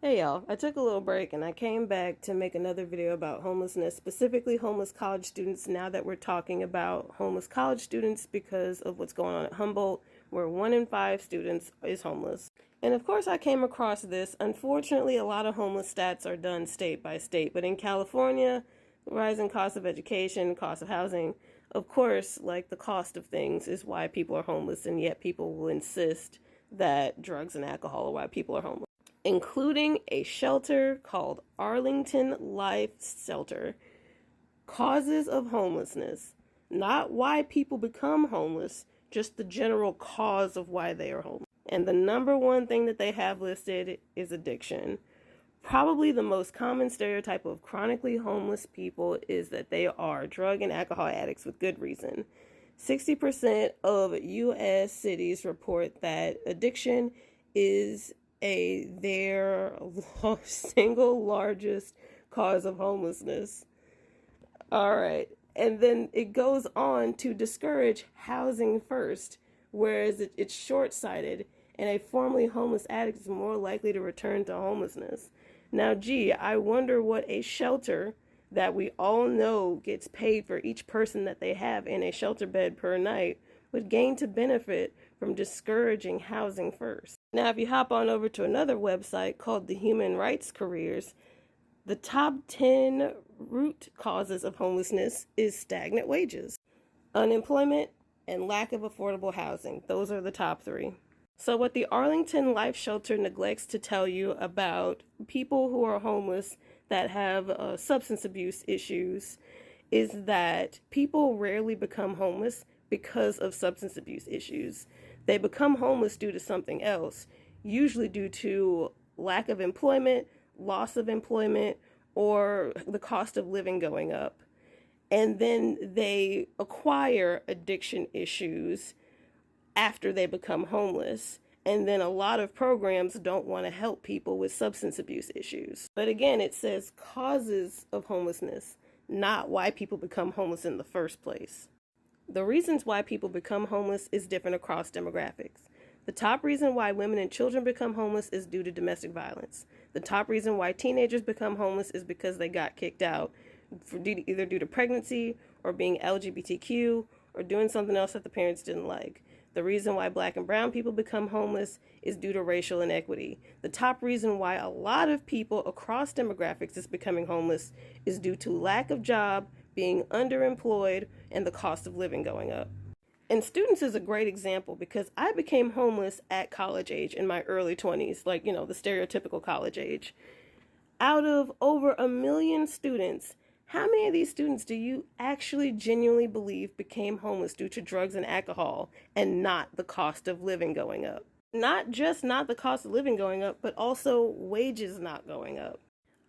Hey y'all, I took a little break and I came back to make another video about homelessness, specifically homeless college students, now that we're talking about homeless college students because of what's going on at Humboldt, where 1 in 5 students is homeless. And of course I came across this. Unfortunately, a lot of homeless stats are done state by state, but in California, rising cost of education, cost of housing, of course, like the cost of things is why people are homeless, and yet people will insist that drugs and alcohol are why people are homeless, including a shelter called Arlington Life Shelter. Causes of homelessness. Not why people become homeless, just the general cause of why they are homeless. And the number one thing that they have listed is addiction. Probably the most common stereotype of chronically homeless people is that they are drug and alcohol addicts with good reason. 60% of U.S. cities report that addiction is their single largest cause of homelessness. All right. And then it goes on to discourage housing first, whereas it's short-sighted, and a formerly homeless addict is more likely to return to homelessness. Now, gee, I wonder what a shelter that we all know gets paid for each person that they have in a shelter bed per night would gain to benefit from discouraging housing first. Now, if you hop on over to another website called the Human Rights Careers, the top 10 root causes of homelessness is stagnant wages, unemployment, and lack of affordable housing. Those are the top 3. So what the Arlington Life Shelter neglects to tell you about people who are homeless that have substance abuse issues is that people rarely become homeless because of substance abuse issues. They become homeless due to something else, usually due to lack of employment, loss of employment, or the cost of living going up. And then they acquire addiction issues after they become homeless. And then a lot of programs don't want to help people with substance abuse issues. But again, it says causes of homelessness, not why people become homeless in the first place. The reasons why people become homeless is different across demographics. The top reason why women and children become homeless is due to domestic violence. The top reason why teenagers become homeless is because they got kicked out, either due to pregnancy or being LGBTQ or doing something else that the parents didn't like. The reason why black and brown people become homeless is due to racial inequity. The top reason why a lot of people across demographics is becoming homeless is due to lack of job, being underemployed, and the cost of living going up. And students is a great example because I became homeless at college age in my early 20s, like, the stereotypical college age. Out of over 1 million students, how many of these students do you actually genuinely believe became homeless due to drugs and alcohol and not the cost of living going up? Not just not the cost of living going up, but also wages not going up.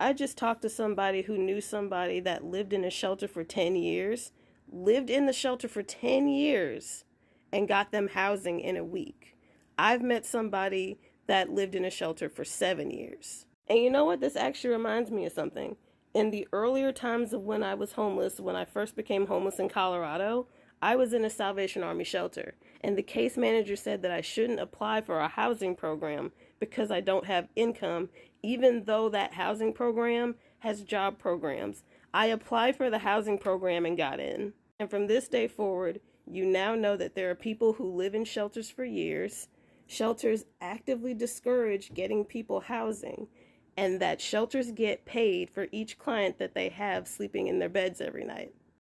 I just talked to somebody who knew somebody that lived in a shelter for 10 years, lived in the shelter for 10 years, and got them housing in a week. I've met somebody that lived in a shelter for 7 years. And you know what? This actually reminds me of something. In the earlier times of when I was homeless, when I first became homeless in Colorado, I was in a Salvation Army shelter. And the case manager said that I shouldn't apply for a housing program because I don't have income, even though that housing program has job programs. I applied for the housing program and got in. And from this day forward, you now know that there are people who live in shelters for years. Shelters actively discourage getting people housing, and that shelters get paid for each client that they have sleeping in their beds every night.